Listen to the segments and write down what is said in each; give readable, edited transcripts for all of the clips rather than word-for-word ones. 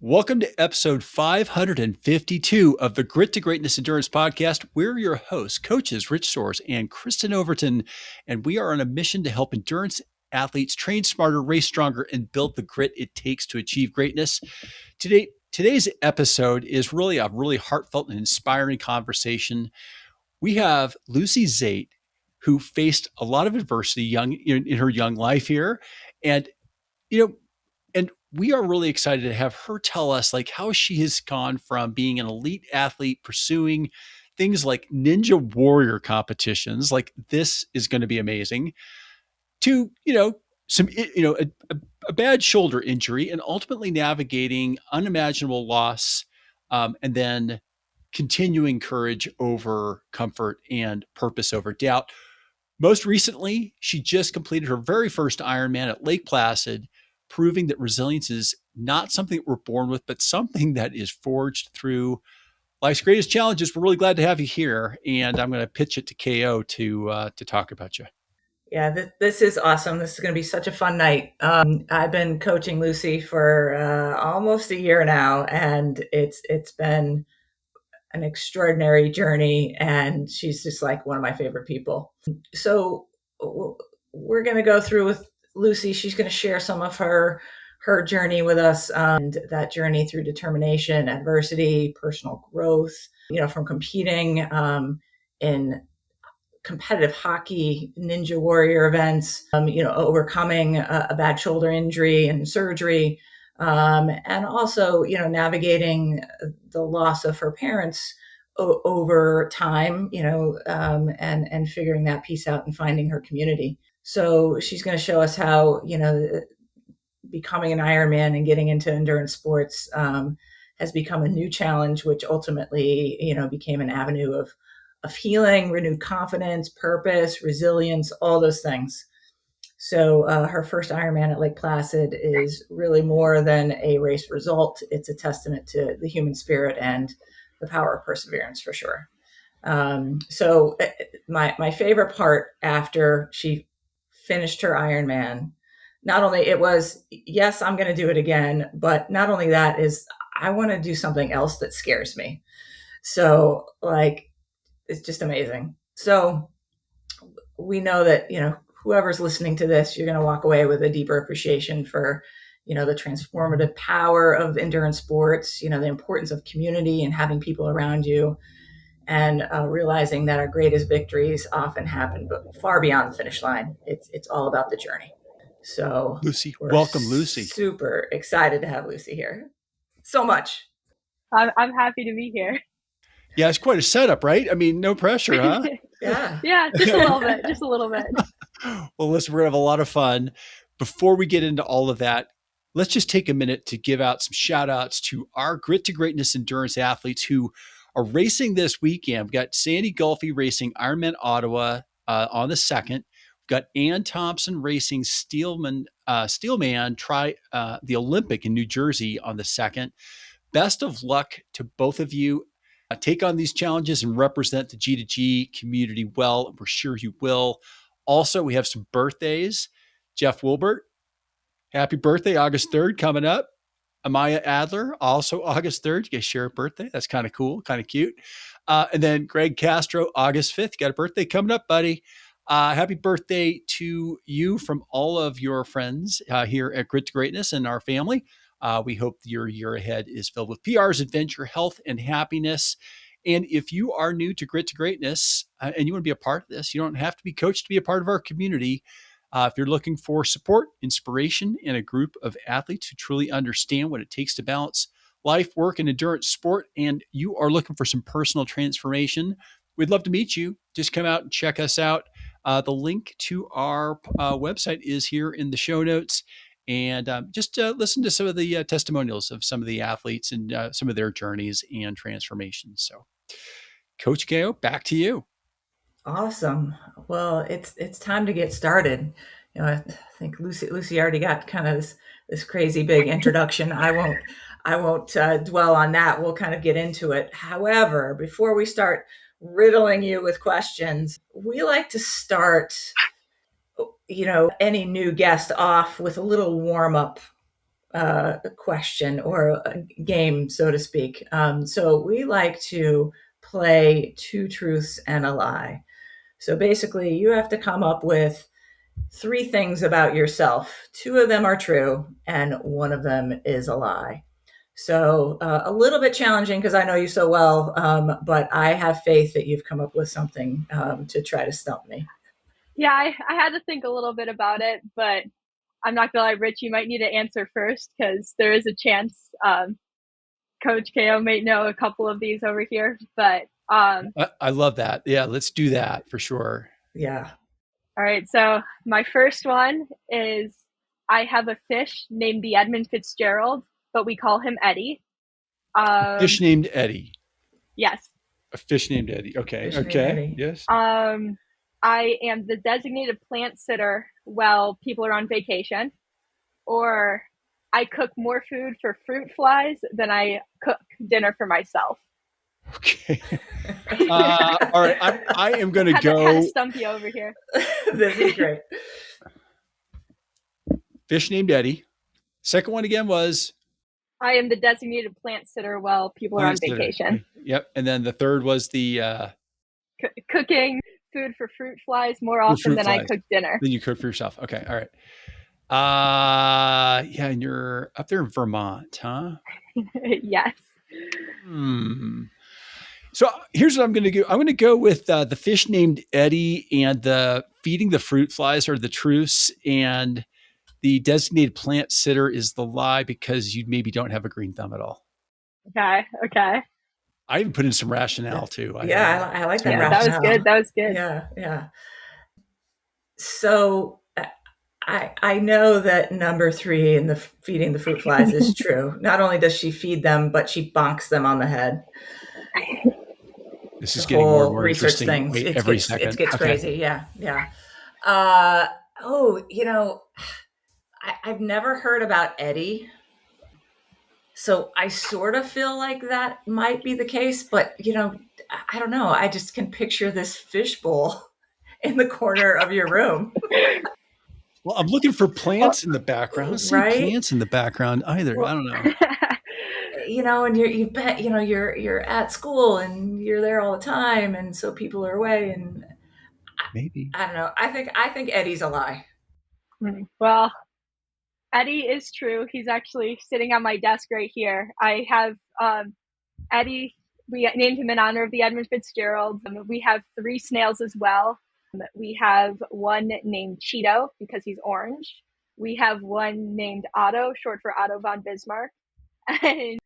Welcome to episode 552 of the Grit to Greatness Endurance Podcast. We're your hosts, coaches Rich Soares and Kristin Overton, and we are on a mission to help endurance athletes train smarter, race stronger, and build the grit it takes to achieve greatness. Today's episode is really a really heartfelt and inspiring conversation. We have Lucy Zate, who faced a lot of adversity in her young life here, and and we are really excited to have her tell us like how she has gone from being an elite athlete pursuing things like ninja warrior competitions, like this is going to be amazing, to, a bad shoulder injury and ultimately navigating unimaginable loss, and then continuing courage over comfort and purpose over doubt. Most recently, she just completed her very first Ironman at Lake Placid, proving that resilience is not something that we're born with, but something that is forged through life's greatest challenges. We're really glad to have you here, and I'm going to pitch it to KO to talk about you. Yeah, this is awesome. This is going to be such a fun night. I've been coaching Lucy for almost a year now, and it's been an extraordinary journey, and she's just like one of my favorite people. So we're going to go through with Lucy. She's going to share some of her journey with us, and that journey through determination, adversity, personal growth, from competing in competitive hockey, ninja warrior events, overcoming a bad shoulder injury and surgery, and also, navigating the loss of her parents over time, and figuring that piece out and finding her community. So she's going to show us how, becoming an Ironman and getting into endurance sports has become a new challenge, which ultimately, became an avenue of healing, renewed confidence, purpose, resilience, all those things. So her first Ironman at Lake Placid is really more than a race result. It's a testament to the human spirit and the power of perseverance, for sure. So my favorite part after she finished her Ironman, not only it was, yes, I'm going to do it again, but not only that is I want to do something else that scares me. So it's just amazing. So we know that, whoever's listening to this, you're going to walk away with a deeper appreciation for, the transformative power of endurance sports, the importance of community and having people around you, and realizing that our greatest victories often happen but far beyond the finish line. It's all about the journey. So Lucy, welcome, Lucy. Super excited to have Lucy here. So much. I'm happy to be here. Yeah, it's quite a setup, right? I mean, no pressure, huh? Yeah, just a little bit. Well, listen, we're going to have a lot of fun. Before we get into all of that, let's just take a minute to give out some shout outs to our Grit to Greatness endurance athletes who are racing this weekend. We've got Sandy Golfy racing Ironman Ottawa on the 2nd. We've got Ann Thompson racing Steelman the Olympic in New Jersey on the 2nd. Best of luck to both of you. Take on these challenges and represent the G2G community well. We're sure you will. Also, we have some birthdays. Jeff Wilbert, happy birthday, August 3rd coming up. Amaya Adler, also August 3rd. You guys share a birthday. That's kind of cool, kind of cute. And then Greg Castro, August 5th. You got a birthday coming up, buddy. Happy birthday to you from all of your friends here at Grit to Greatness and our family. We hope your year ahead is filled with PRs, adventure, health, and happiness. And if you are new to Grit to Greatness and you want to be a part of this, you don't have to be coached to be a part of our community. If you're looking for support, inspiration, and a group of athletes who truly understand what it takes to balance life, work, and endurance sport, and you are looking for some personal transformation, we'd love to meet you. Just come out and check us out. The link to our website is here in the show notes. And just listen to some of the testimonials of some of the athletes and some of their journeys and transformations. So, Coach KO, back to you. Awesome. Well, it's time to get started. I think Lucy already got kind of this crazy big introduction. I won't dwell on that. We'll kind of get into it. However, before we start riddling you with questions, we like to start any new guest off with a little warm up question or a game, so to speak. So we like to play two truths and a lie. So basically, you have to come up with three things about yourself. Two of them are true, and one of them is a lie. So a little bit challenging because I know you so well, but I have faith that you've come up with something to try to stump me. Yeah, I had to think a little bit about it, but I'm not gonna lie, Rich, you might need to answer first because there is a chance Coach KO might know a couple of these over here. But I love that. Yeah, let's do that for sure. Yeah. All right, so my first one is I have a fish named the Edmund Fitzgerald, but we call him Eddie. Fish named Eddie. Yes. A fish named Eddie. Okay. Fish named Okay. Eddie. Yes. I am the designated plant sitter while people are on vacation, or I cook more food for fruit flies than I cook dinner for myself. Okay. All right. I am going to go. Had to stump you over here. This is great. Fish named Eddie. Second one again was I am the designated plant sitter while people are on vacation. Yep. And then the third was the cooking food for fruit flies more often than I cook dinner. Then you cook for yourself. Okay. All right. Yeah, and you're up there in Vermont, huh? Yes. So here's what I'm going to do. I'm going to go with the fish named Eddie and the feeding the fruit flies are the truths, and the designated plant sitter is the lie because you maybe don't have a green thumb at all. Okay. I even put in some rationale too. I like that. Yeah, rationale. That was good. Yeah. So I know that number 3 in the feeding the fruit flies is true. Not only does she feed them, but she bonks them on the head. This is getting more and more research interesting. Things. Every second. It gets crazy. Yeah. I've never heard about Eddie. So I sort of feel like that might be the case, but I don't know. I just can picture this fishbowl in the corner of your room. Well, I'm looking for plants in the background. I don't see plants in the background either. I don't know. And you're at school and you're there all the time, and so people are away, and maybe I don't know. I think Eddie's a lie. Well, Eddie is true. He's actually sitting on my desk right here. I have Eddie. We named him in honor of the Edmund Fitzgerald. We have 3 snails as well. We have one named Cheeto because he's orange. We have one named Otto, short for Otto von Bismarck. And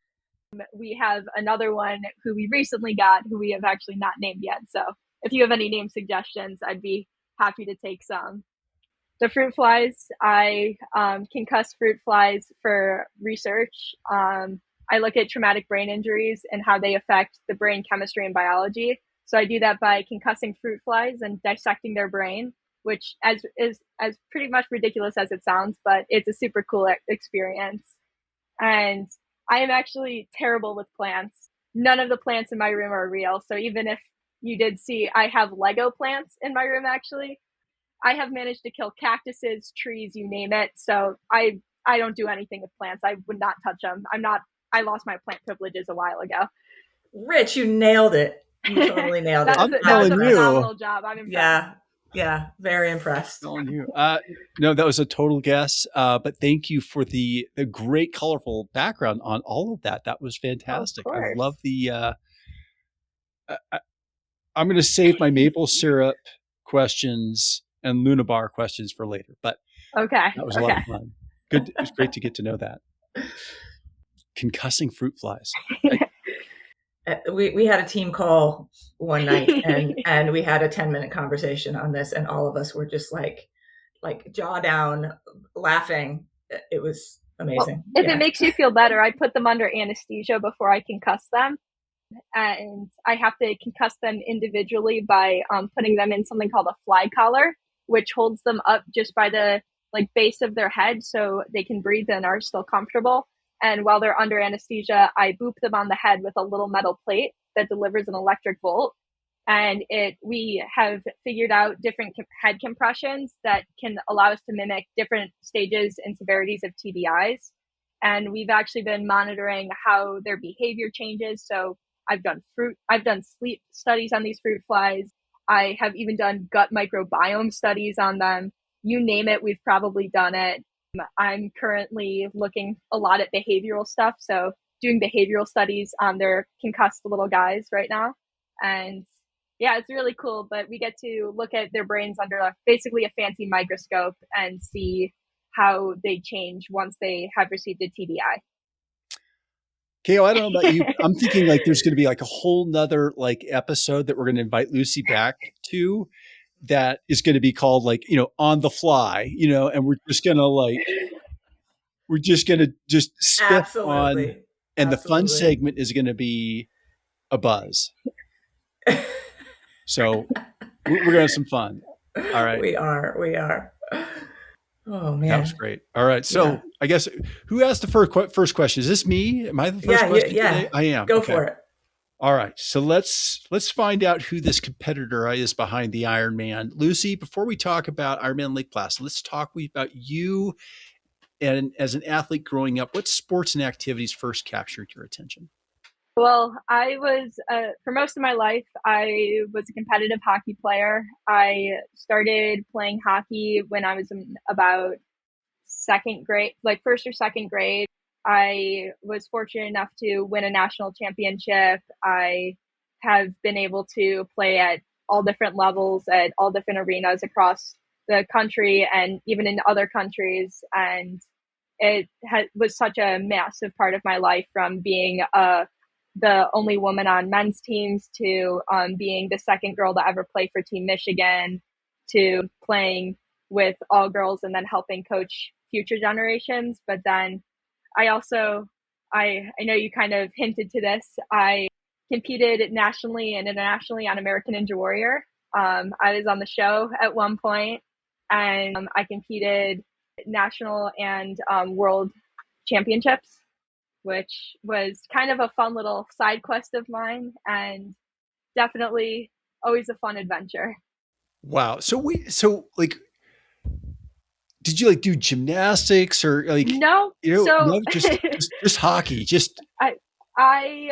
we have another one who we recently got, who we have actually not named yet. So if you have any name suggestions, I'd be happy to take some. The fruit flies, I concuss fruit flies for research. I look at traumatic brain injuries and how they affect the brain chemistry and biology. So I do that by concussing fruit flies and dissecting their brain, which is as pretty much ridiculous as it sounds, but it's a super cool experience. And I am actually terrible with plants. None of the plants in my room are real. So even if you did see, I have Lego plants in my room, actually. I have managed to kill cactuses, trees, you name it. So I don't do anything with plants. I would not touch them. I lost my plant privileges a while ago. Rich, you nailed it. You totally nailed it. I'm that was a phenomenal job. I'm impressed. Yeah, very impressed. No, that was a total guess. But thank you for the great, colorful background on all of that. That was fantastic. I love the. I'm going to save my maple syrup questions and Luna Bar questions for later. But that was a lot of fun. Good. It was great to get to know that. Concussing fruit flies. We had a team call one night and we had a 10-minute conversation on this, and all of us were just like jaw down laughing. It was amazing. Well, if it makes you feel better, I put them under anesthesia before I concuss them, and I have to concuss them individually by putting them in something called a fly collar, which holds them up just by the base of their head so they can breathe and are still comfortable. And while they're under anesthesia, I boop them on the head with a little metal plate that delivers an electric volt. And we have figured out different head compressions that can allow us to mimic different stages and severities of TBIs. and we've actually been monitoring how their behavior changes. So I've done sleep studies on these fruit flies. I have even done gut microbiome studies on them. You name it, we've probably done it. I'm currently looking a lot at behavioral stuff. So doing behavioral studies on their concussed little guys right now. And yeah, it's really cool, but we get to look at their brains under basically a fancy microscope and see how they change once they have received a TBI. Kale, I don't know about you, but I'm thinking like there's going to be like a whole nother like episode that we're going to invite Lucy back to that is going to be called like, on the fly, and we're just going to just spiff on, Absolutely. and the fun Absolutely. segment is going to be a buzz. So we're going to have some fun. All right. We are. Oh That was man. great. All right. Yeah. So I guess who asked the first question? Is this me? Am I the first question Yeah. today? I am. Go Okay. for it. All right. So let's find out who this competitor is behind the Ironman. Lucy, before we talk about Ironman Lake Placid, let's talk about you and as an athlete growing up. What sports and activities first captured your attention? Well, I was, for most of my life, I was a competitive hockey player. I started playing hockey when I was in about second grade, like first or second grade. I was fortunate enough to win a national championship. I have been able to play at all different levels, at all different arenas across the country and even in other countries. And was such a massive part of my life, from being the only woman on men's teams to being the second girl to ever play for Team Michigan, to playing with all girls and then helping coach future generations. But then I also, I know you kind of hinted to this, I competed nationally and internationally on American Ninja Warrior. I was on the show at one point, and I competed national and world championships, which was kind of a fun little side quest of mine, and definitely always a fun adventure. Wow. So like, did you like do gymnastics or like, No, so no, just hockey, just. I I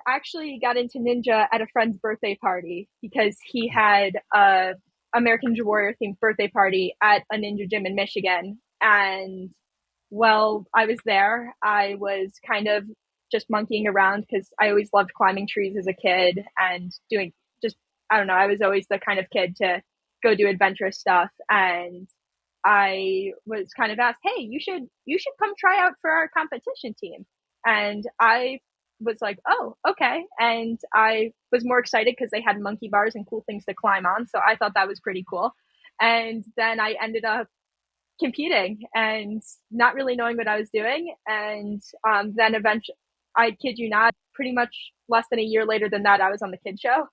actually got into ninja at a friend's birthday party because he had a American Ninja Warrior themed birthday party at a ninja gym in Michigan. And while I was there, I was kind of just monkeying around because I always loved climbing trees as a kid and doing just, I don't know, I was always the kind of kid to go do adventurous stuff. And I was kind of asked, "Hey, you should come try out for our competition team." And I was like, "Oh, okay." And I was more excited because they had monkey bars and cool things to climb on, so I thought that was pretty cool. And then I ended up competing and not really knowing what I was doing. And then eventually, I kid you not, pretty much less than a year later than that, I was on the kid show.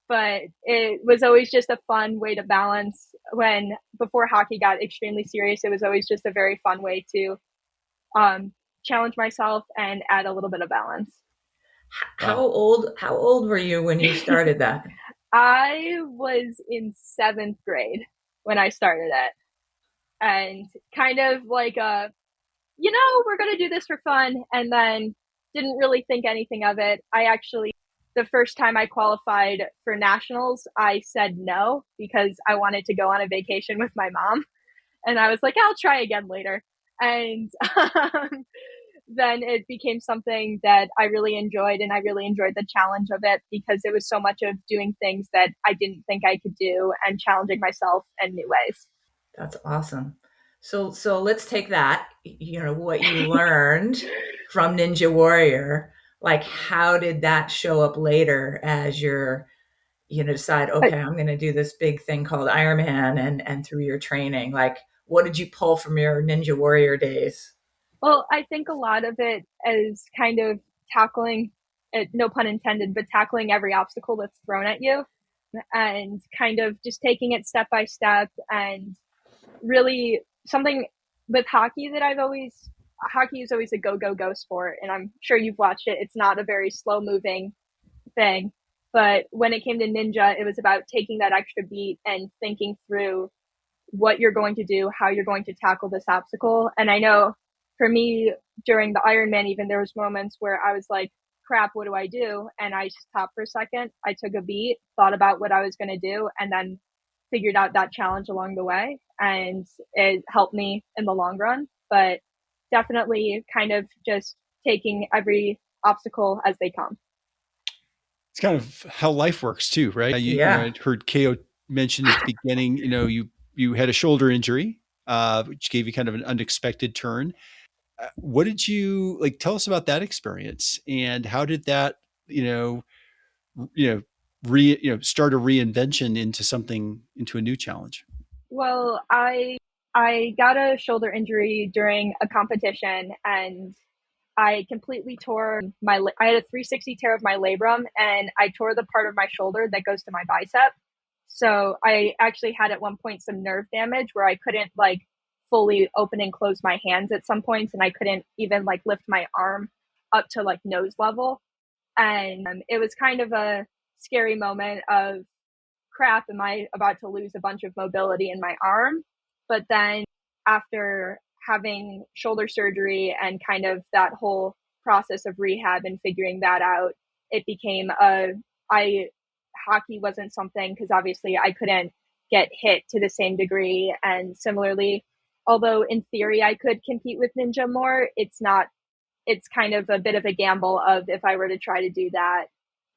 But it was always just a fun way to balance. When before hockey got extremely serious, it was always just a very fun way to challenge myself and add a little bit of balance. How old were you when you started that? I was in seventh grade when I started it, and kind of like we're going to do this for fun, and then didn't really think anything of it. The first time I qualified for nationals, I said no because I wanted to go on a vacation with my mom. And I was like, I'll try again later. And then it became something that I really enjoyed, and I really enjoyed the challenge of it because it was so much of doing things that I didn't think I could do and challenging myself in new ways. That's awesome. So let's take that, what you learned from Ninja Warrior, like how did that show up later as you're, decide, okay, I'm going to do this big thing called Ironman, and through your training, like what did you pull from your Ninja Warrior days? Well, I think a lot of it is kind of tackling it, no pun intended, but tackling every obstacle that's thrown at you and kind of just taking it step by step. And really something with hockey that hockey is always a go, go, go sport. And I'm sure you've watched it. It's not a very slow moving thing. But when it came to ninja, it was about taking that extra beat and thinking through what you're going to do, how you're going to tackle this obstacle. And I know for me, during the Ironman, even there was moments where I was like, crap, what do I do? And I stopped for a second. I took a beat, thought about what I was going to do, and then figured out that challenge along the way. And it helped me in the long run. But definitely kind of just taking every obstacle as they come. It's kind of how life works too, right? Yeah. I heard KO mention at the beginning, you had a shoulder injury, which gave you kind of an unexpected turn. What did you like? Tell us about that experience, and how did that, you know, start a reinvention into a new challenge? Well, I got a shoulder injury during a competition, and I completely tore I had a 360 tear of my labrum, and I tore the part of my shoulder that goes to my bicep. So I actually had at one point some nerve damage where I couldn't like fully open and close my hands at some points, and I couldn't even like lift my arm up to like nose level. And it was kind of a scary moment of crap, am I about to lose a bunch of mobility in my arm? But then after having shoulder surgery and kind of that whole process of rehab and figuring that out, it became hockey wasn't something, because obviously I couldn't get hit to the same degree. And similarly, although in theory I could compete with Ninja more, it's kind of a bit of a gamble of if I were to try to do that,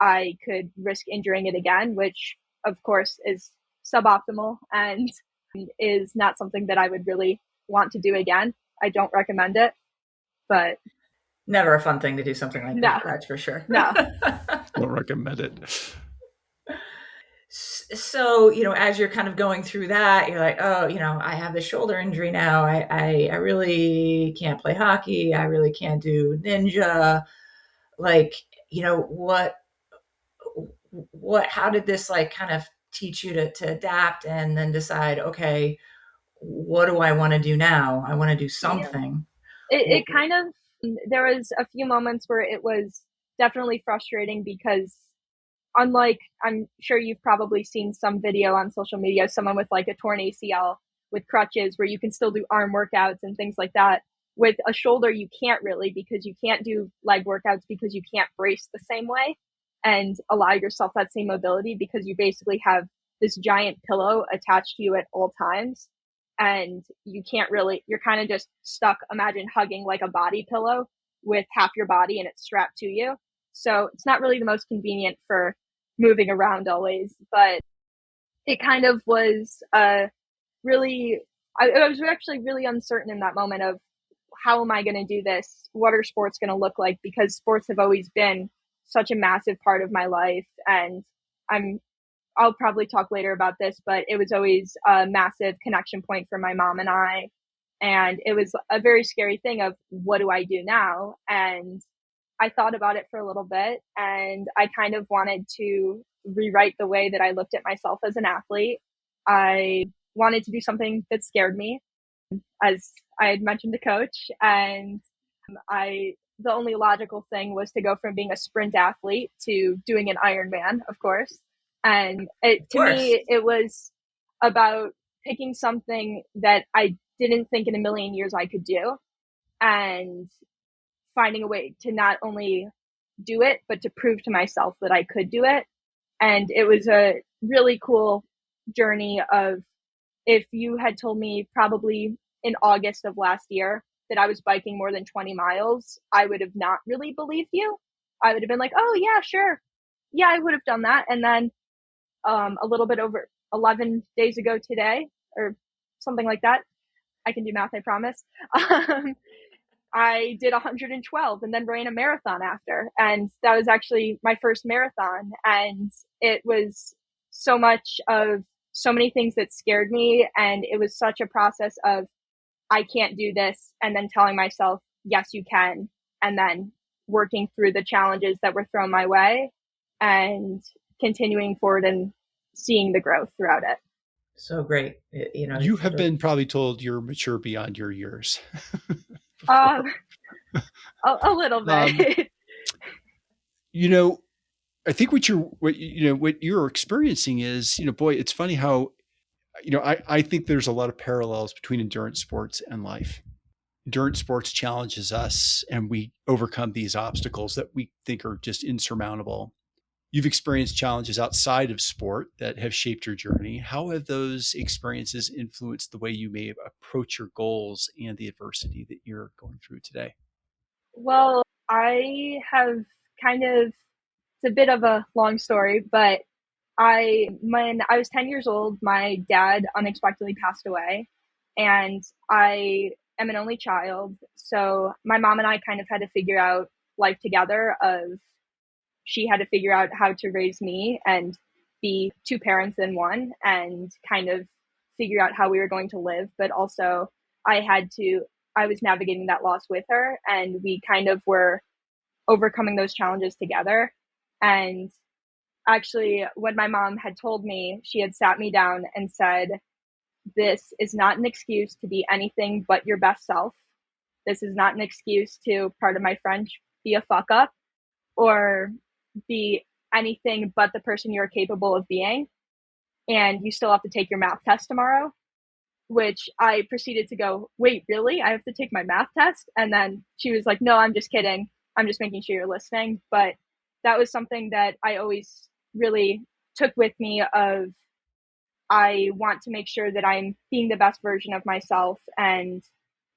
I could risk injuring it again, which of course is suboptimal and is not something that I would really want to do again. I don't recommend it, but Never a fun thing to do something like no, that. That's for sure. no. Don't recommend it. So, as you're kind of going through that, you're like, oh, I have this shoulder injury now. I really can't play hockey. I really can't do ninja. Like, how did this like kind of teach you to adapt and then decide, okay, what do I want to do now? I want to do something. Yeah. It kind of, there was a few moments where it was definitely frustrating because unlike, I'm sure you've probably seen some video on social media of someone with like a torn ACL with crutches where you can still do arm workouts and things like that. With a shoulder, you can't really, because you can't do leg workouts because you can't brace the same way and allow yourself that same mobility, because you basically have this giant pillow attached to you at all times. And you can't really, you're kind of just stuck. Imagine hugging like a body pillow with half your body and it's strapped to you. So it's not really the most convenient for moving around always, but it kind of was really, I was actually really uncertain in that moment of how am I going to do this? What are sports going to look like? Because sports have always been such a massive part of my life. And I'll probably talk later about this, but it was always a massive connection point for my mom and I. And it was a very scary thing of what do I do now? And I thought about it for a little bit, and I kind of wanted to rewrite the way that I looked at myself as an athlete. I wanted to do something that scared me, as I had mentioned to coach, and the only logical thing was to go from being a sprint athlete to doing an Ironman, of course. And to me, it was about picking something that I didn't think in a million years I could do, and finding a way to not only do it, but to prove to myself that I could do it. And it was a really cool journey of, if you had told me probably in August of last year that I was biking more than 20 miles, I would have not really believed you. I would have been like, oh yeah, sure. Yeah, I would have done that. And then a little bit over 11 days ago today, or something like that. I can do math, I promise. I did 112 and then ran a marathon after. And that was actually my first marathon. And it was so many things that scared me. And it was such a process of, I can't do this. And then telling myself, yes, you can. And then working through the challenges that were thrown my way and continuing forward and seeing the growth throughout it. So great. You have been probably told you're mature beyond your years. A little bit. I think what you're experiencing is, boy, it's funny how, I think there's a lot of parallels between endurance sports and life. endurance sports challenges us and we overcome these obstacles that we think are just insurmountable. You've experienced challenges outside of sport that have shaped your journey. How have those experiences influenced the way you may approach your goals and the adversity that you're going through today? Well, I have kind of, it's a bit of a long story, but when I was 10 years old, my dad unexpectedly passed away, and I am an only child. So my mom and I kind of had to figure out life together. She had to figure out how to raise me and be two parents in one, and kind of figure out how we were going to live. But also, I was navigating that loss with her, and we kind of were overcoming those challenges together. And actually, when my mom had told me, she had sat me down and said, "This is not an excuse to be anything but your best self. This is not an excuse to, pardon my French, be a fuck up or be anything but the person you're capable of being. And you still have to take your math test tomorrow." Which I proceeded to go, "Wait, really? I have to take my math test?" And then she was like, "No, I'm just kidding. I'm just making sure you're listening." But that was something that I always really took with me of, I want to make sure that I'm being the best version of myself and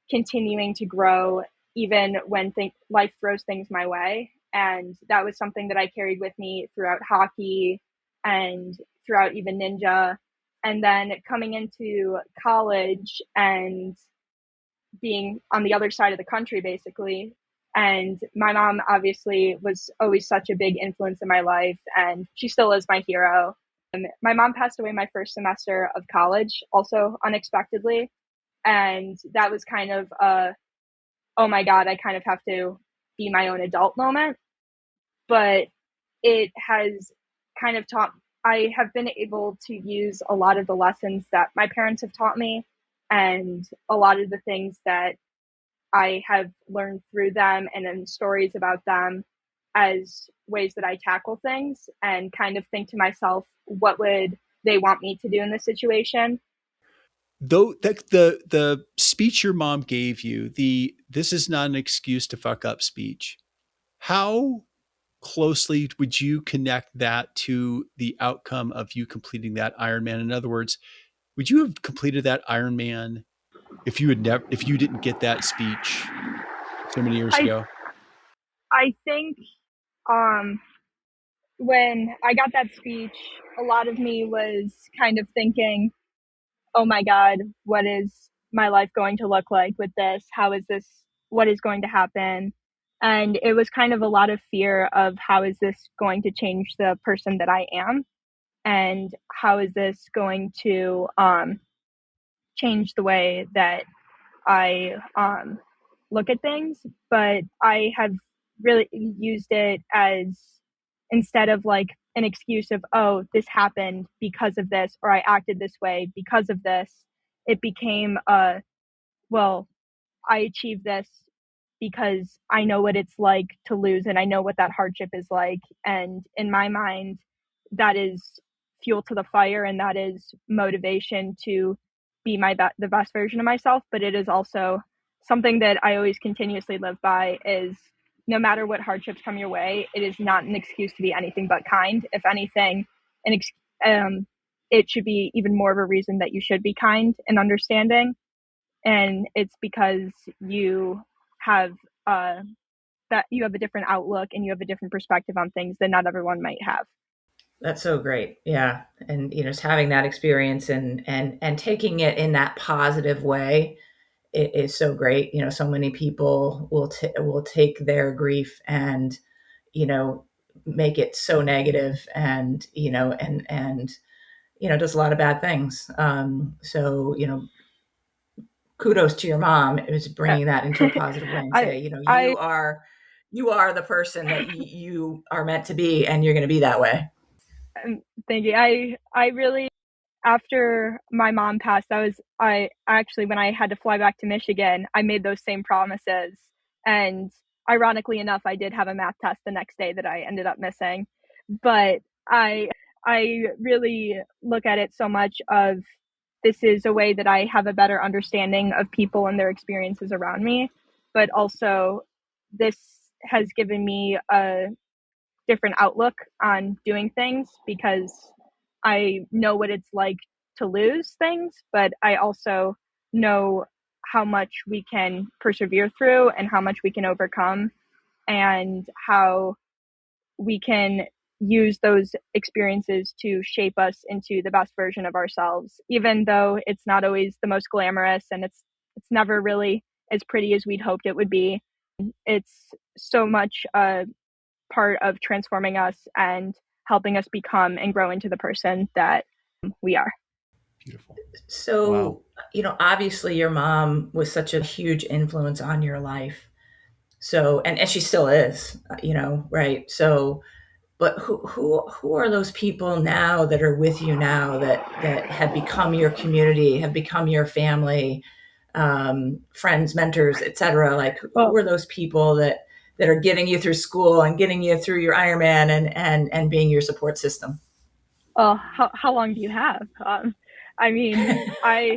continuing to grow even when life throws things my way. And that was something that I carried with me throughout hockey and throughout even ninja. And then coming into college and being on the other side of the country, basically. And my mom obviously was always such a big influence in my life, and she still is my hero. And my mom passed away my first semester of college, also unexpectedly. And that was kind of a, oh my God, I kind of have to be my own adult moment. But it has kind of I have been able to use a lot of the lessons that my parents have taught me, and a lot of the things that I have learned through them and then stories about them as ways that I tackle things, and kind of think to myself, what would they want me to do in this situation? Though the speech your mom gave you, the "this is not an excuse to fuck up" speech, how closely would you connect that to the outcome of you completing that Ironman? In other words, would you have completed that Ironman if you didn't get that speech so many years I ago? I think um when I got that speech, a lot of me was kind of thinking, oh my God, what is my life going to look like with this? How is this? What is going to happen? And it was kind of a lot of fear of, how is this going to change the person that I am? And how is this going to change the way that I look at things? But I have really used it as, instead of like an excuse of, oh, this happened because of this, or I acted this way because of this, it became well, I achieved this because I know what it's like to lose, and I know what that hardship is like. And in my mind, that is fuel to the fire, and that is motivation to be the best version of myself. But it is also something that I always continuously live by, is no matter what hardships come your way, it is not an excuse to be anything but kind. If anything, an it should be even more of a reason that you should be kind and understanding. And it's because you have that you have a different outlook and you have a different perspective on things that not everyone might have. That's so great. Yeah. And, just having that experience and taking it in that positive way, it is so great. So many people will take their grief and, make it so negative, and, does a lot of bad things. So, kudos to your mom. It was bringing that into a positive way and I say, I you are the person that you are meant to be, and you're going to be that way. thank you. I really, after my mom passed, I actually, when I had to fly back to Michigan, I made those same promises. And ironically enough, I did have a math test the next day that I ended up missing. But I I really look at it so much of, this is a way that I have a better understanding of people and their experiences around me. But also, this has given me a different outlook on doing things because I know what it's like to lose things, but I also know how much we can persevere through and how much we can overcome and how we can use those experiences to shape us into the best version of ourselves, even though it's not always the most glamorous and it's never really as pretty as we'd hoped it would be. It's so much a part of transforming us and helping us become and grow into the person that we are. Beautiful. So, Wow. Obviously your mom was such a huge influence on your life. So, and she still is, right? So, but who are those people now that are with you now that have become your community, have become your family, friends, mentors, etc.? Like, who Well, are those people that are getting you through school and getting you through your Ironman and being your support system? how long do you have? I mean, I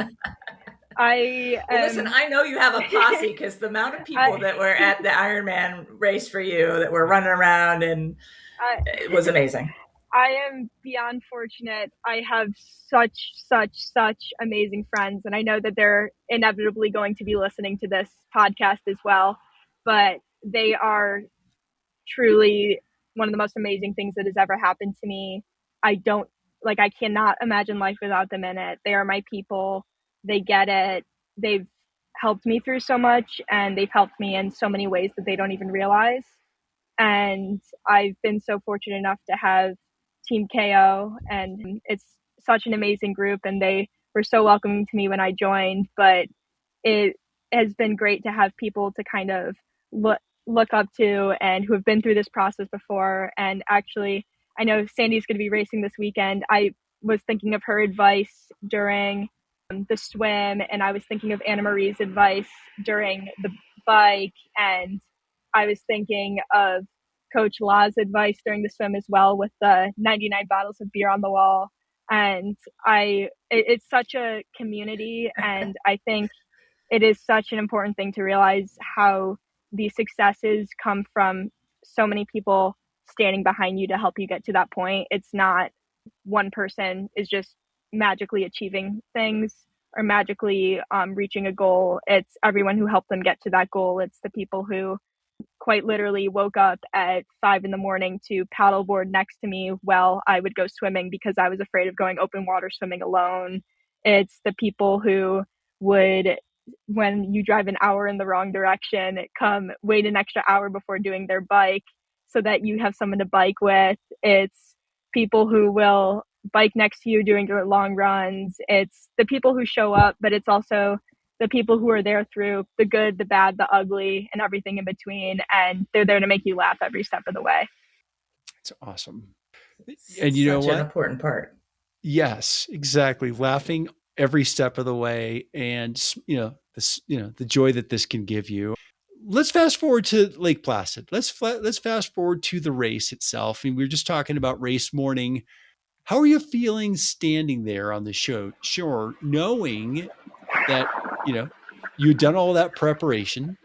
Well, listen, am. I know you have a posse because the amount of people I, that were at the Ironman race for you that were running around, and I it was amazing. I am beyond fortunate. I have such amazing friends, and I know that they're inevitably going to be listening to this podcast as well. But they are truly one of the most amazing things that has ever happened to me. I don't I cannot imagine life without them in it. They are my people. They get it. They've helped me through so much and they've helped me in so many ways that they don't even realize. And I've been so fortunate enough to have Team KO, and it's such an amazing group and they were so welcoming to me when I joined, but it has been great to have people to kind of look up to and who have been through this process before. And actually, I know Sandy's going to be racing this weekend. I was thinking of her advice during the swim, and I was thinking of Anna Marie's advice during the bike, and I was thinking of Coach La's advice during the swim as well with the 99 bottles of beer on the wall. And it's such a community, and I think it is such an important thing to realize how these successes come from so many people standing behind you to help you get to that point. It's not one person is just magically achieving things or magically reaching a goal. It's everyone who helped them get to that goal. It's the people who quite literally woke up at 5 in the morning to paddleboard next to me while I would go swimming because I was afraid of going open water swimming alone. It's the people who would, when you drive an hour in the wrong direction, come wait an extra hour before doing their bike so that you have someone to bike with. It's people who will bike next to you doing your long runs. It's the people who show up, but it's also the people who are there through the good, the bad, the ugly, and everything in between. And they're there to make you laugh every step of the way. It's awesome. And you know Such an what? important part. Yes, exactly. Laughing every step of the way, and this, the joy that this can give you. Let's fast forward to Lake Placid. Let's fast forward to the race itself. And we were just talking about race morning. How are you feeling standing there on the shore, knowing that you'd done all that preparation?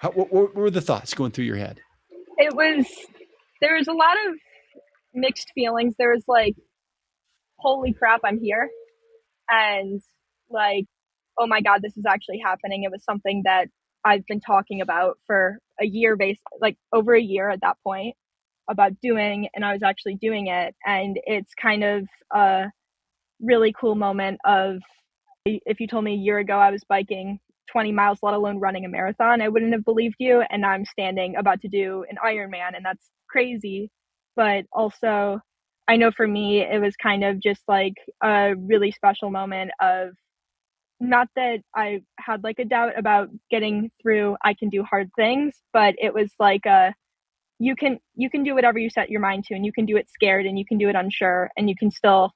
What were the thoughts going through your head? It was, there was a lot of mixed feelings. There was holy crap, I'm here. And like, oh my God, this is actually happening. It was something that I've been talking about for a year, over a year at that point about doing, and I was actually doing it. And it's kind of a really cool moment of, if you told me a year ago I was biking 20 miles, let alone running a marathon, I wouldn't have believed you. And I'm standing about to do an Ironman, and that's crazy. But also, I know for me, it was kind of just like a really special moment of, not that I had a doubt about getting through, I can do hard things, but it was like you can do whatever you set your mind to, and you can do it scared, and you can do it unsure, and you can still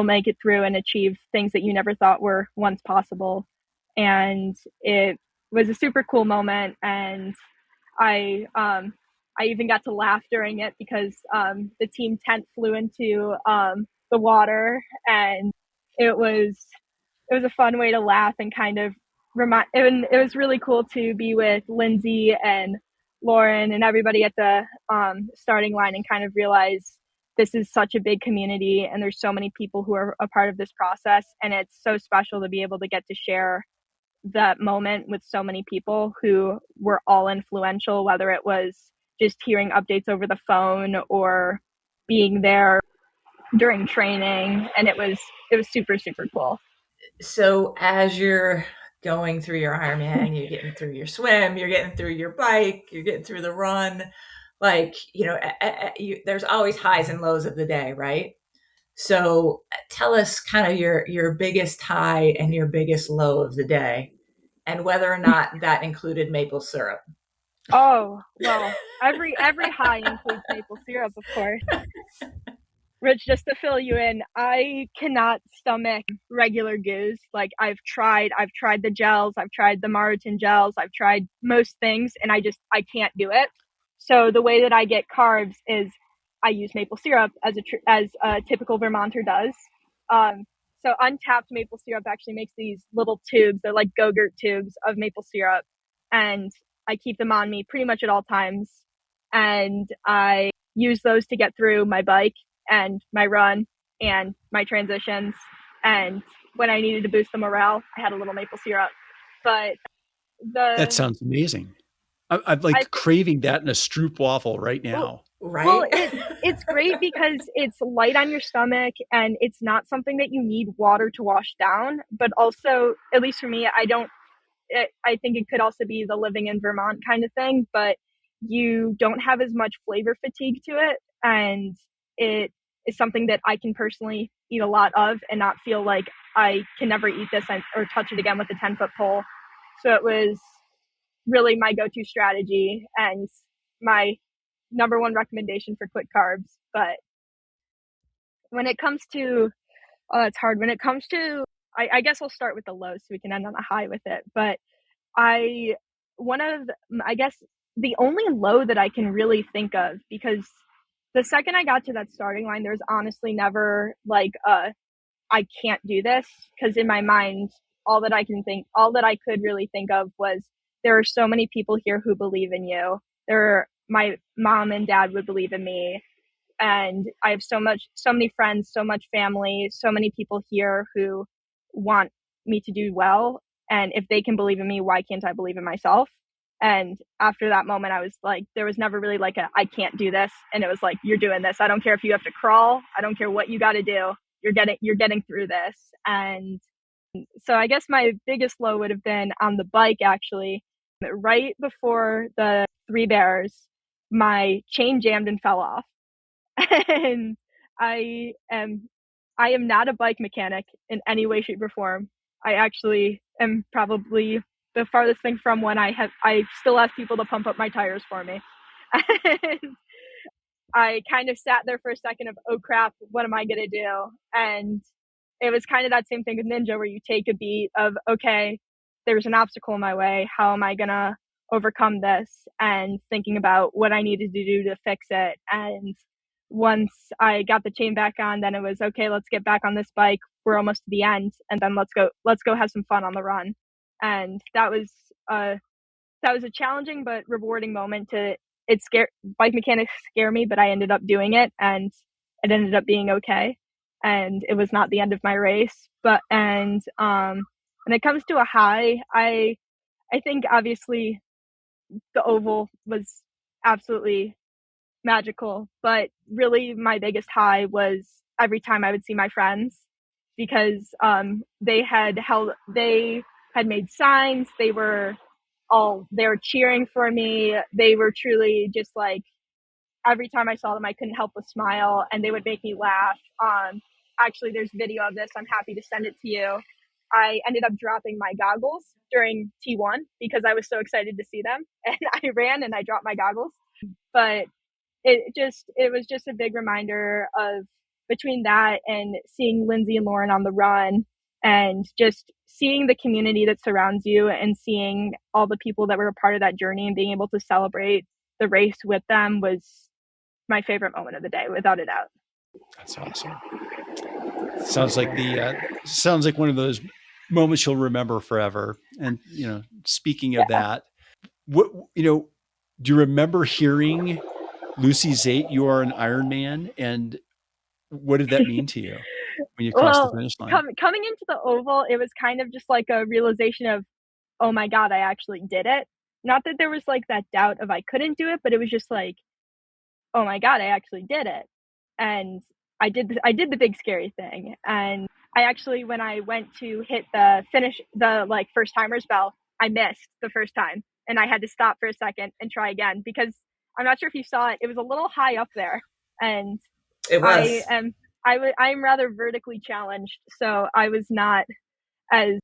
make it through and achieve things that you never thought were once possible. And it was a super cool moment, and I even got to laugh during it because the team tent flew into the water, and it was a fun way to laugh and kind of it was really cool to be with Lindsay and Lauren and everybody at the starting line and kind of realize this is such a big community and there's so many people who are a part of this process, and it's so special to be able to get to share that moment with so many people who were all influential, whether it was just hearing updates over the phone or being there during training. And it was super, super cool. So as you're going through your Ironman, you're getting through your swim, you're getting through your bike, you're getting through the run, like, there's always highs and lows of the day, right? So tell us kind of your biggest high and your biggest low of the day, and whether or not that included maple syrup. Oh, well, every high includes maple syrup, of course. Rich, just to fill you in, I cannot stomach regular goos. Like I've tried the gels, I've tried the Marutin gels, I've tried most things, and I can't do it. So the way that I get carbs is I use maple syrup as a typical Vermonter does. So untapped maple syrup actually makes these little tubes. They're like Go-Gurt tubes of maple syrup, and I keep them on me pretty much at all times. And I use those to get through my bike and my run and my transitions. And when I needed to boost the morale, I had a little maple syrup. But That sounds amazing. I'm like craving that in a Stroop waffle right now. Right. Well, it's great because it's light on your stomach and it's not something that you need water to wash down. But also, at least for me, I think it could also be the living in Vermont kind of thing, but you don't have as much flavor fatigue to it. And it is something that I can personally eat a lot of and not feel like I can never eat this or touch it again with a 10-foot pole. So it was really my go-to strategy and my number one recommendation for quick carbs. But when it comes to, it's hard. When it comes to, I guess I'll start with the low so we can end on a high with it. But I guess the only low that I can really think of, because the second I got to that starting line, there's honestly never like I can't do this, because in my mind, all that I could really think of was there are so many people here who believe in you. My mom and dad would believe in me, and I have so many friends, so much family, so many people here who want me to do well. And if they can believe in me, why can't I believe in myself? And after that moment, I was like, there was never really like I can't do this. And it was like, you're doing this. I don't care if you have to crawl. I don't care what you got to do. You're getting through this. And so I guess my biggest low would have been on the bike, actually. Right before the Three Bears, my chain jammed and fell off. And I am not a bike mechanic in any way, shape, or form. I actually am probably the farthest thing from one. I still ask people to pump up my tires for me. And I kind of sat there for a second of, oh crap, what am I going to do? And it was kind of that same thing with Ninja, where you take a beat of, okay, there's an obstacle in my way. How am I going to overcome this? And thinking about what I needed to do to fix it. And once I got the chain back on, then it was, okay, let's get back on this bike. We're almost to the end. And then let's go have some fun on the run. And that was a challenging but rewarding moment. Bike mechanics scare me, but I ended up doing it and it ended up being okay. And it was not the end of my race. But, when it comes to a high, I think obviously the oval was absolutely magical, but really my biggest high was every time I would see my friends, because they had made signs. They were cheering for me. They were truly just like, every time I saw them, I couldn't help but smile, and they would make me laugh. Actually, there's video of this. I'm happy to send it to you. I ended up dropping my goggles during T1 because I was so excited to see them, and I ran and I dropped my goggles. But it was just a big reminder of, between that and seeing Lindsay and Lauren on the run, and just seeing the community that surrounds you and seeing all the people that were a part of that journey and being able to celebrate the race with them was my favorite moment of the day, without a doubt. That's awesome. Sounds like one of those moments you'll remember forever. And speaking of that, what do you remember hearing Lucy Zate, you are an Ironman, and what did that mean to you when you crossed the Well, finish line? coming into the oval, it was kind of just like a realization of, oh my God, I actually did it. Not that there was like that doubt of I couldn't do it, but it was just like, oh my God, I actually did it. And I did the big scary thing. And I actually, when I went to hit the finish, the like first timer's bell, I missed the first time and I had to stop for a second and try again because I'm not sure if you saw it. It was a little high up there. And It I was. am, I'm rather vertically challenged. So I was not as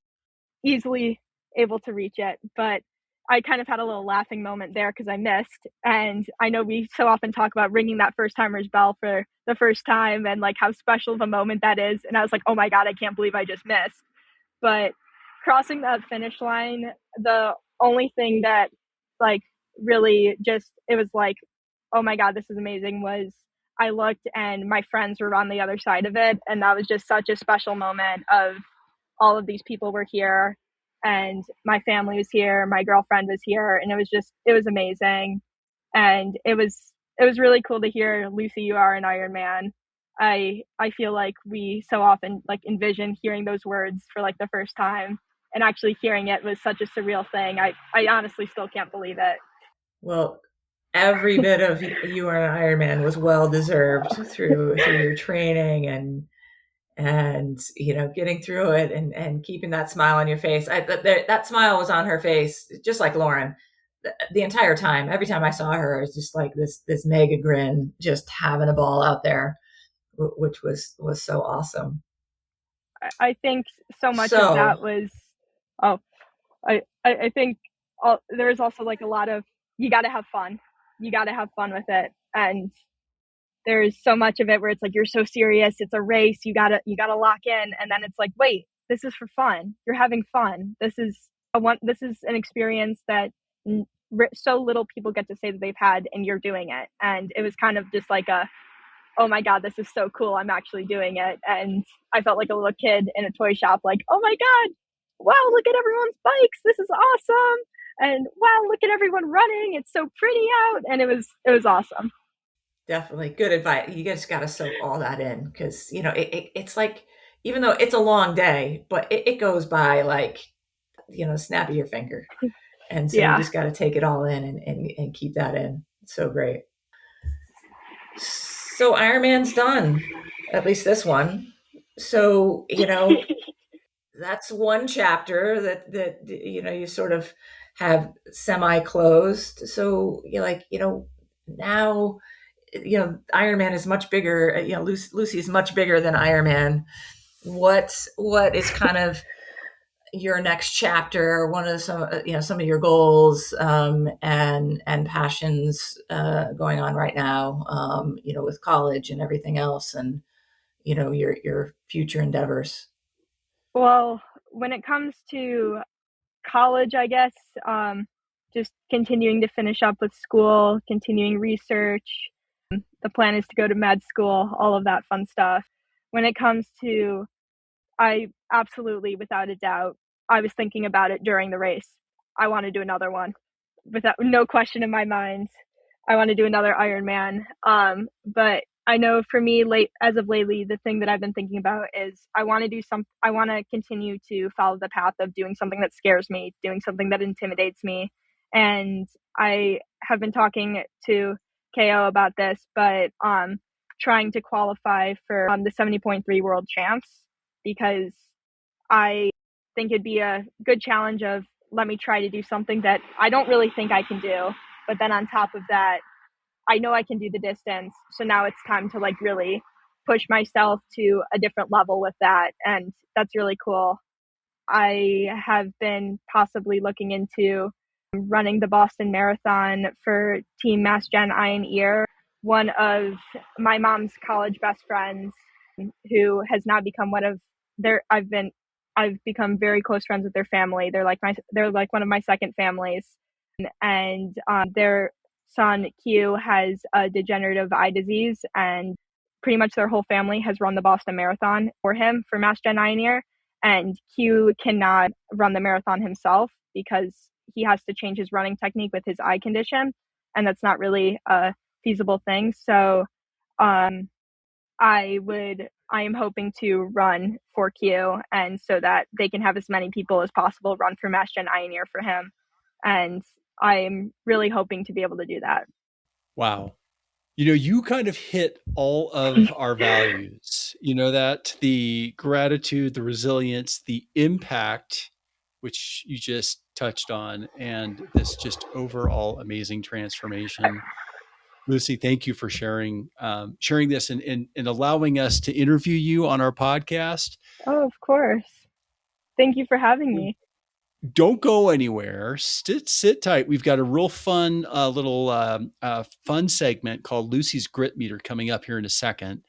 easily able to reach it. But I kind of had a little laughing moment there because I missed. And I know we so often talk about ringing that first timer's bell for the first time and like how special the moment that is. And I was like, oh my God, I can't believe I just missed. But crossing that finish line, the only thing that like really just, it was like, oh my God, this is amazing was I looked and my friends were on the other side of it. And that was just such a special moment of all of these people were here and my family was here, my girlfriend was here, and it was amazing. And it was really cool to hear Lucy, you are an Iron Man. I feel like we so often like envision hearing those words for like the first time and actually hearing it was such a surreal thing. I honestly still can't believe it. Well, every bit of you are an Ironman was well deserved through your training and getting through it and keeping that smile on your face. That smile was on her face, just like Lauren, the entire time. Every time I saw her, it's just like this mega grin, just having a ball out there, which was so awesome. I think so much of So that was oh I think there was also like a lot of you got to have fun. You got to have fun with it, and there's so much of it where it's like you're so serious. It's a race. You gotta lock in, and then it's like, wait, this is for fun. You're having fun. This is This is an experience that so little people get to say that they've had, and you're doing it. And it was kind of just like a oh my God, this is so cool. I'm actually doing it. And I felt like a little kid in a toy shop, like, oh my God, wow, look at everyone's bikes. This is awesome. And wow, look at everyone running. It's so pretty out. And it was awesome. definitely good advice. You just got to soak all that in because it's like, even though it's a long day, but it goes by like snap of your finger. And so you Yeah. just got to take it all in and keep that in. It's so great. So Ironman's done, at least this one. So, that's one chapter that you sort of have semi closed. So you're like, now, Ironman is much bigger. Lucy is much bigger than Ironman. What is kind of your next chapter, one of some of your goals and passions going on right now, with college and everything else, and your future endeavors. Well, when it comes to college, I guess, just continuing to finish up with school, continuing research. The plan is to go to med school, all of that fun stuff. When it comes to I absolutely, without a doubt, I was thinking about it during the race. I want to do another one, without no question in my mind. I want to do another Ironman. But I know for me, as of lately, the thing that I've been thinking about is I want to do some. I want to continue to follow the path of doing something that scares me, doing something that intimidates me, and I have been talking to KO about this, but trying to qualify for the 70.3 World Champs because I think it'd be a good challenge of let me try to do something that I don't really think I can do. But then on top of that, I know I can do the distance. So now it's time to like really push myself to a different level with that. And that's really cool. I have been possibly looking into running the Boston Marathon for Team Mass Gen Eye and Ear. One of my mom's college best friends, who has now become one of their, I've become very close friends with their family. They're like one of my second families, and their son Q has a degenerative eye disease, and pretty much their whole family has run the Boston Marathon for him for Mass Gen Ioneer, and Q cannot run the marathon himself because he has to change his running technique with his eye condition, and that's not really a feasible thing. So I am hoping to run for Q, and so that they can have as many people as possible run for Mass Gen Ioneer for him. And I'm really hoping to be able to do that. Wow. You kind of hit all of our values, that the gratitude, the resilience, the impact, which you just touched on, and this just overall amazing transformation. Lucy, thank you for sharing this and allowing us to interview you on our podcast. Oh, of course. Thank you for having me. Don't go anywhere. Sit tight. We've got a real fun little fun segment called Lucy's Grit Meter coming up here in a second.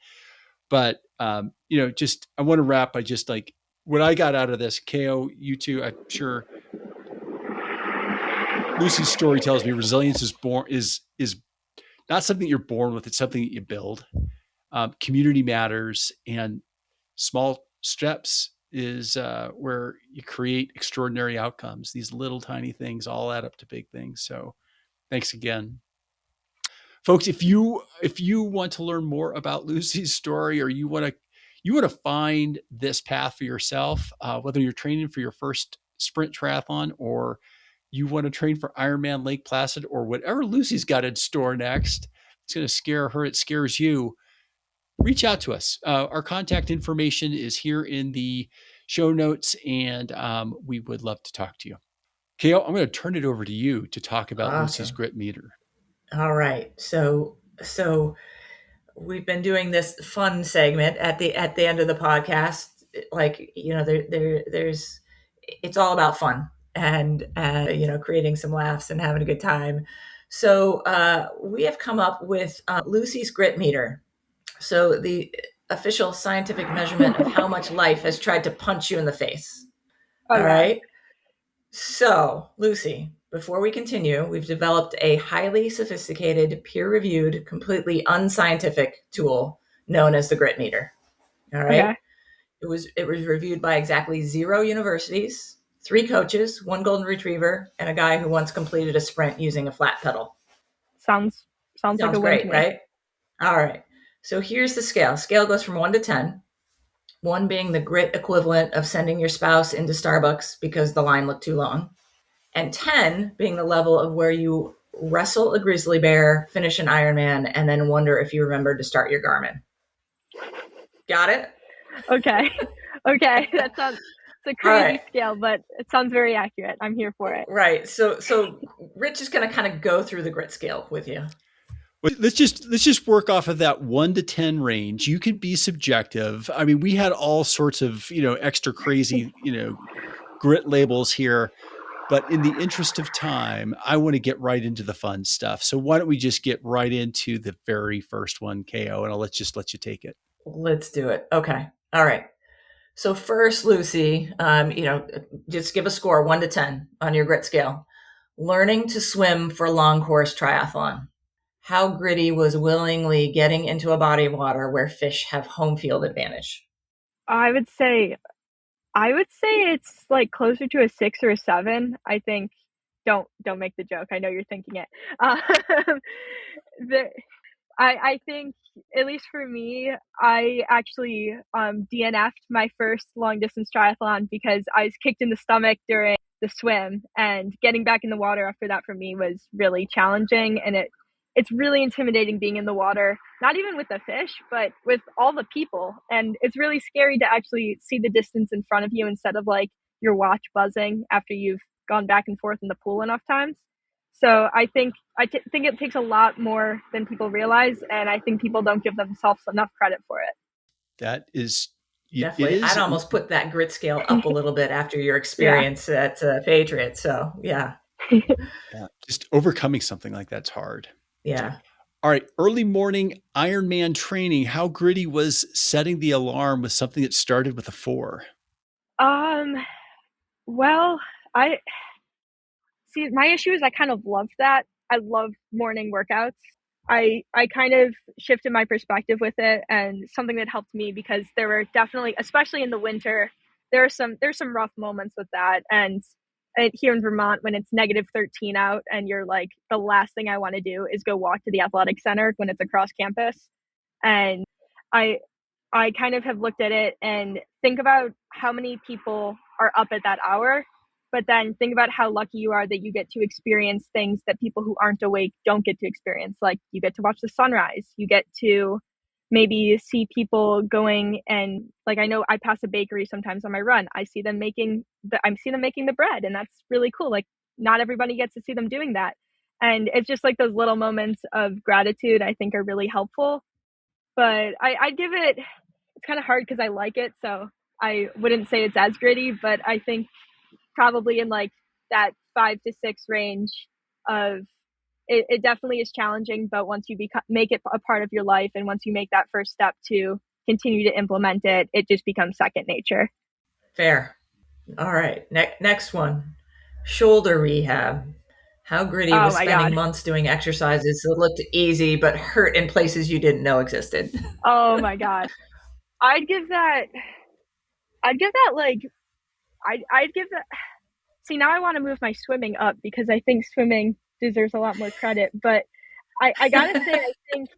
But just I want to wrap by just like what I got out of this. KO, you too. I'm sure Lucy's story tells me resilience is not something you're born with. It's something that you build. Community matters, and small steps is where you create extraordinary outcomes. These little tiny things all add up to big things. So thanks again. Folks, if you want to learn more about Lucy's story, or you want to find this path for yourself, whether you're training for your first sprint triathlon or you want to train for Ironman Lake Placid or whatever Lucy's got in store next, it's going to scare her, it scares you. Reach out to us. Our contact information is here in the show notes, and we would love to talk to you. Kale, I'm going to turn it over to you to talk about Lucy's Grit Meter. All right. So we've been doing this fun segment at the end of the podcast. Like, there's it's all about fun and creating some laughs and having a good time. So we have come up with Lucy's Grit Meter. So the official scientific measurement of how much life has tried to punch you in the face. Okay. All right. So, Lucy, before we continue, we've developed a highly sophisticated, peer-reviewed, completely unscientific tool known as the Grit Meter. All right. Okay. It was reviewed by exactly 0 universities, 3 coaches, 1 golden retriever, and a guy who once completed a sprint using a flat pedal. Sounds like a win great, to me. Right? All right. So here's the scale. Scale goes from 1 to 10. 1 being the grit equivalent of sending your spouse into Starbucks because the line looked too long. And 10 being the level of where you wrestle a grizzly bear, finish an Ironman, and then wonder if you remembered to start your Garmin. Got it? Okay. It's a crazy scale, but it sounds very accurate. I'm here for it. Right. So Rich is going to kind of go through the grit scale with you. Let's just work off of that 1 to 10 range. You can be subjective. I mean, we had all sorts of, extra crazy, grit labels here, but in the interest of time, I want to get right into the fun stuff. So why don't we just get right into the very first one, KO, and I'll let you take it. Let's do it. Okay. All right. So first, Lucy, just give a score 1 to 10 on your grit scale. Learning to swim for long course triathlon. How gritty was willingly getting into a body of water where fish have home field advantage? I would say it's like closer to a 6 or a 7. I think. Don't make the joke. I know you're thinking it. I think, at least for me, I actually DNF'd my first long distance triathlon because I was kicked in the stomach during the swim, and getting back in the water after that for me was really challenging, and it's really intimidating being in the water, not even with the fish, but with all the people. And it's really scary to actually see the distance in front of you instead of like your watch buzzing after you've gone back and forth in the pool enough times. So I think it takes a lot more than people realize, and I think people don't give themselves enough credit for it. That is definitely. I'd almost put that grit scale up a little bit after your experience at Patriot. So yeah, just overcoming something like that's hard. Yeah. All right, early morning Ironman training. How gritty was setting the alarm with something that started with a 4? Well, my issue is I kind of love that. I love morning workouts. I kind of shifted my perspective with it, and something that helped me, because there were definitely, especially in the winter, there's some rough moments with that. And here in Vermont, when it's -13 out and you're like, the last thing I want to do is go walk to the athletic center when it's across campus. And I I kind of have looked at it and think about how many people are up at that hour, but then think about how lucky you are that you get to experience things that people who aren't awake don't get to experience. Like, you get to watch the sunrise, you get to maybe see people going, and like, I know I pass a bakery sometimes on my run. I see them making the bread, and that's really cool. Like, not everybody gets to see them doing that. And it's just like those little moments of gratitude I think are really helpful. But I'd give it, it's kind of hard because I like it, so I wouldn't say it's as gritty, but I think probably in like that 5 to 6 range of it definitely is challenging, but once you make it a part of your life, and once you make that first step to continue to implement it, it just becomes second nature. Fair. All right. Next one. Shoulder rehab. How gritty Oh was my spending God. months doing exercises that looked easy but hurt in places you didn't know existed? Oh my gosh. I'd give that, I'd give that like, I'd give that, see, now I want to move my swimming up because I think swimming deserves a lot more credit. But I gotta say, I think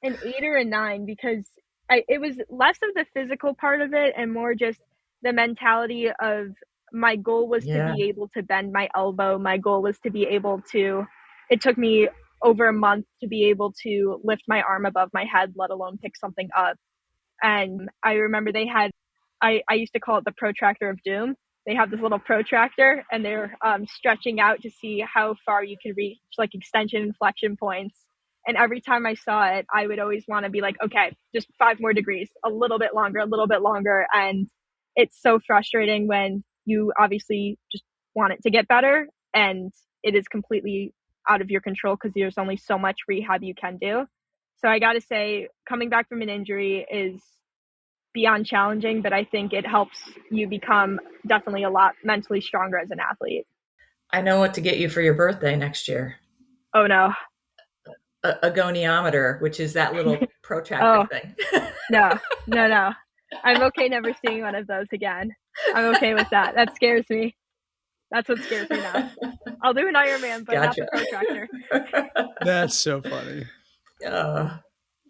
an 8 or a 9, because it was less of the physical part of it and more just the mentality of, my goal was to Yeah. be able to bend my elbow. My goal was to be able to, it took me over a month to be able to lift my arm above my head, let alone pick something up. And I remember they had, I used to call it the protractor of doom. They have this little protractor, and they're stretching out to see how far you can reach, like extension and flexion points. And every time I saw it, I would always want to be like, okay, just 5 more degrees, a little bit longer, a little bit longer. And it's so frustrating when you obviously just want it to get better, and it is completely out of your control because there's only so much rehab you can do. So I got to say, coming back from an injury is beyond challenging, but I think it helps you become definitely a lot mentally stronger as an athlete. I know what to get you for your birthday next year. Oh no. A goniometer, which is that little protractor Oh thing. no, no, no. I'm okay never seeing one of those again. I'm okay with that. That scares me. That's what scares me now. I'll do an Ironman, but not the Gotcha. protractor. That's so funny. uh,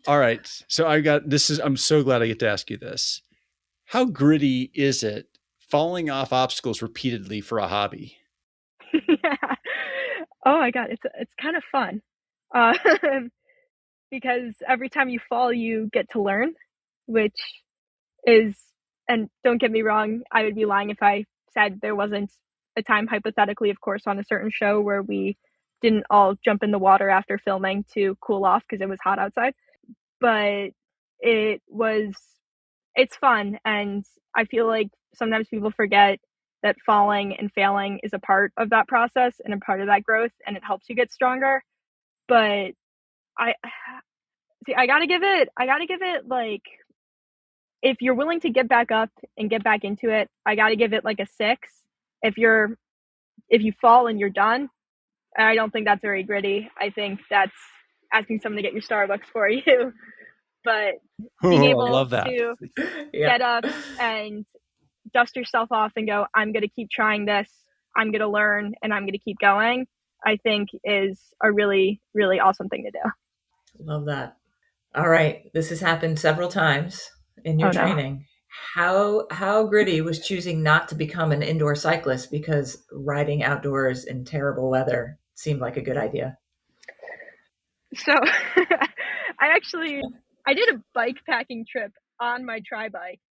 All right. So I'm so glad I get to ask you this. How gritty is it falling off obstacles repeatedly for a hobby? Yeah. Oh my God, it's kind of fun. Uh, because every time you fall, you get to learn, which is, and don't get me wrong, I would be lying if I said there wasn't a time, hypothetically, of course, on a certain show where we didn't all jump in the water after filming to cool off because it was hot outside. But it was, it's fun. And I feel like sometimes people forget that falling and failing is a part of that process and a part of that growth, and it helps you get stronger. But I see, I gotta give it like, if you're willing to get back up and get back into it, I got to give it like a 6. If you're, if you fall and you're done, I don't think that's very gritty. I think that's asking someone to get your Starbucks for you. But being Oh, I able love that. to yeah. get up and dust yourself off and go, I'm going to keep trying this, I'm going to learn, and I'm going to keep going, I think is a really, really awesome thing to do. Love that. All right. This has happened several times in your Oh no. training. How gritty was choosing not to become an indoor cyclist because riding outdoors in terrible weather seemed like a good idea? So I did a bike packing trip on my tri bike.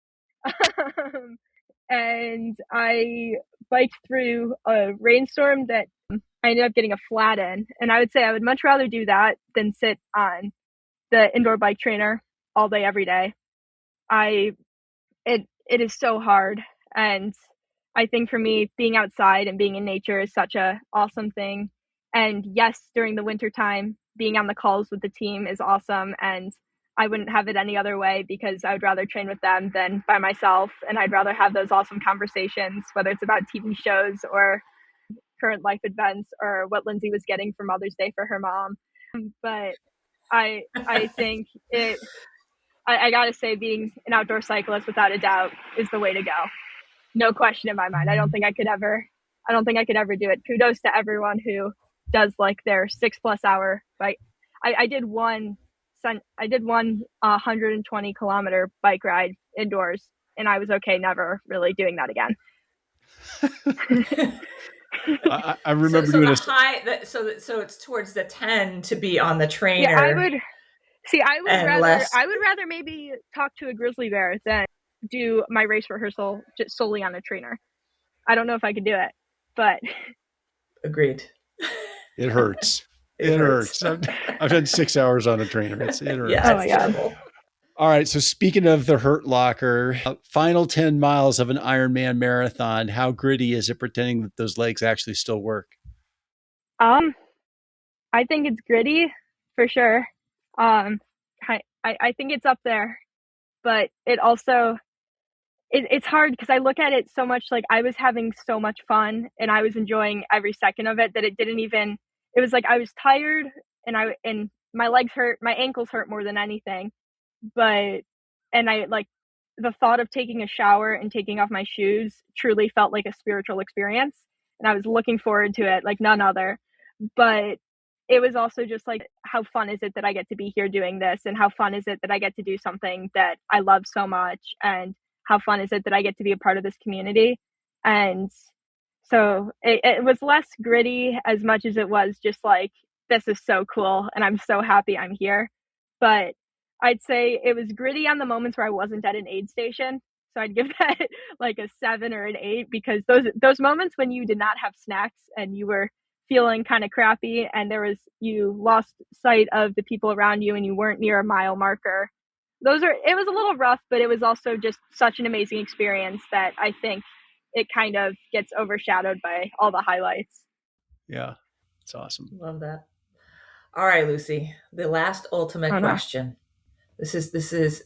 And I biked through a rainstorm that I ended up getting a flat in. And I would say I would much rather do that than sit on the indoor bike trainer all day, every day. I it is so hard. And I think for me, being outside and being in nature is such a awesome thing. And yes, during the winter time, being on the calls with the team is awesome. And I wouldn't have it any other way, because I would rather train with them than by myself. And I'd rather have those awesome conversations, whether it's about TV shows or current life events or what Lindsay was getting for Mother's Day for her mom. But I think I gotta say, being an outdoor cyclist without a doubt is the way to go. No question in my mind. I don't think I could ever do it. Kudos to everyone who does like their 6+ hour bike. I did one 120-kilometer bike ride indoors, and I was okay never really doing that again. I remember so doing the a high, so it's towards the 10 to be on the trainer. Yeah, I would and rather maybe talk to a grizzly bear than do my race rehearsal just solely on a trainer. I don't know if I could do it, but agreed. It hurts. It hurts. I've done 6 hours on a trainer. It hurts. Yeah, Oh my it's God. terrible. All right. So speaking of the hurt locker, final 10 miles of an Ironman marathon, how gritty is it pretending that those legs actually still work? I think it's gritty for sure. I think it's up there, but it also it's hard because I look at it so much like I was having so much fun and I was enjoying every second of it that it was like I was tired and my legs hurt, my ankles hurt more than anything. But and I like the thought of taking a shower and taking off my shoes truly felt like a spiritual experience, and I was looking forward to it like none other. But it was also just like, how fun is it that I get to be here doing this, and how fun is it that I get to do something that I love so much, and how fun is it that I get to be a part of this community. And so it was less gritty as much as it was just like, this is so cool and I'm so happy I'm here. But I'd say it was gritty on the moments where I wasn't at an aid station. So I'd give that like a 7 or an 8, because those moments when you did not have snacks and you were feeling kind of crappy and you lost sight of the people around you and you weren't near a mile marker. It was a little rough, but it was also just such an amazing experience that I think it kind of gets overshadowed by all the highlights. Yeah, it's awesome. Love that. All right, Lucy, the last ultimate question. This is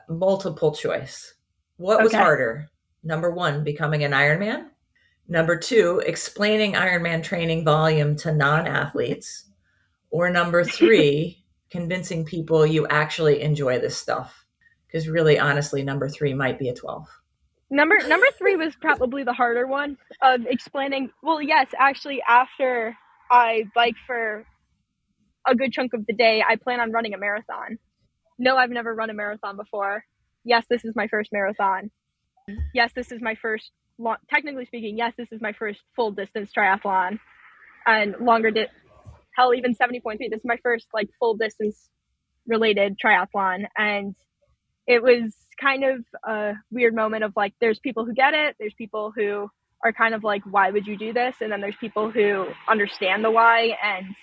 multiple choice. What was harder? Number 1, becoming an Ironman. Number 2, explaining Ironman training volume to non-athletes. Or number 3, convincing people you actually enjoy this stuff. Because really, honestly, number 3 might be a 12. Number 3 was probably the harder one of explaining. Well, yes, actually, after I bike for a good chunk of the day, I plan on running a marathon. No, I've never run a marathon before. Yes, this is my first marathon. Yes, this is my first, technically speaking, yes, this is my first full distance triathlon and hell, even 70.3. This is my first like full distance related triathlon. And it was kind of a weird moment of like, there's people who get it. There's people who are kind of like, why would you do this? And then there's people who understand the why and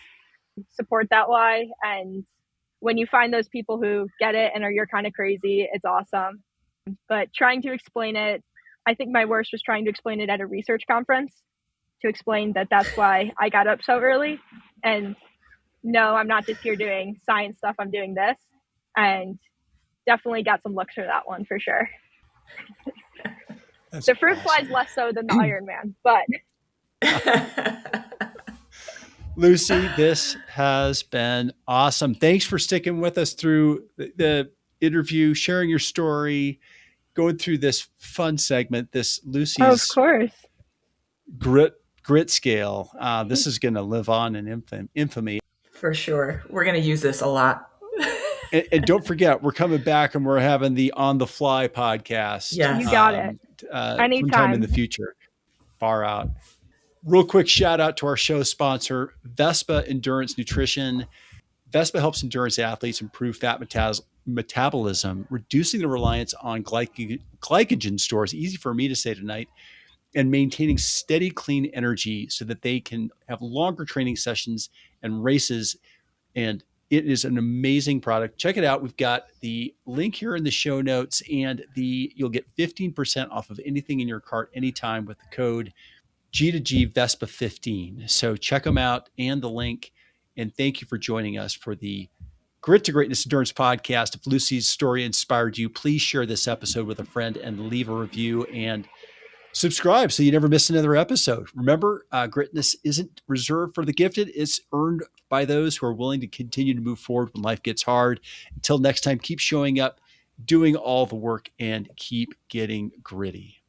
support that why. And when you find those people who get it and you're kind of crazy, it's awesome. But trying to explain it, I think my worst was trying to explain it at a research conference, to explain that that's why I got up so early. And no, I'm not just here doing science stuff, I'm doing this. And definitely got some looks for that one for sure. The fruit flies less so than the Ironman, but Lucy, this has been awesome. Thanks for sticking with us through the interview, sharing your story, going through this fun segment, this Lucy's of course grit scale. This is going to live on in infamy. For sure. We're going to use this a lot. And don't forget, we're coming back and we're having the On the Fly podcast. Yes. You got it. Anytime. Sometime in the future. Far out. Real quick shout out to our show sponsor, Vespa Endurance Nutrition. Vespa helps endurance athletes improve fat metabolism, reducing the reliance on glycogen stores, easy for me to say tonight, and maintaining steady, clean energy so that they can have longer training sessions and races. And it is an amazing product. Check it out. We've got the link here in the show notes, and you'll get 15% off of anything in your cart anytime with the code G2G Vespa 15. So check them out and the link. And thank you for joining us for the Grit to Greatness Endurance podcast. If Lucy's story inspired you, please share this episode with a friend and leave a review. And Subscribe so you never miss another episode. Remember, greatness isn't reserved for the gifted. It's earned by those who are willing to continue to move forward when life gets hard. Until next time, keep showing up, doing all the work, and keep getting gritty.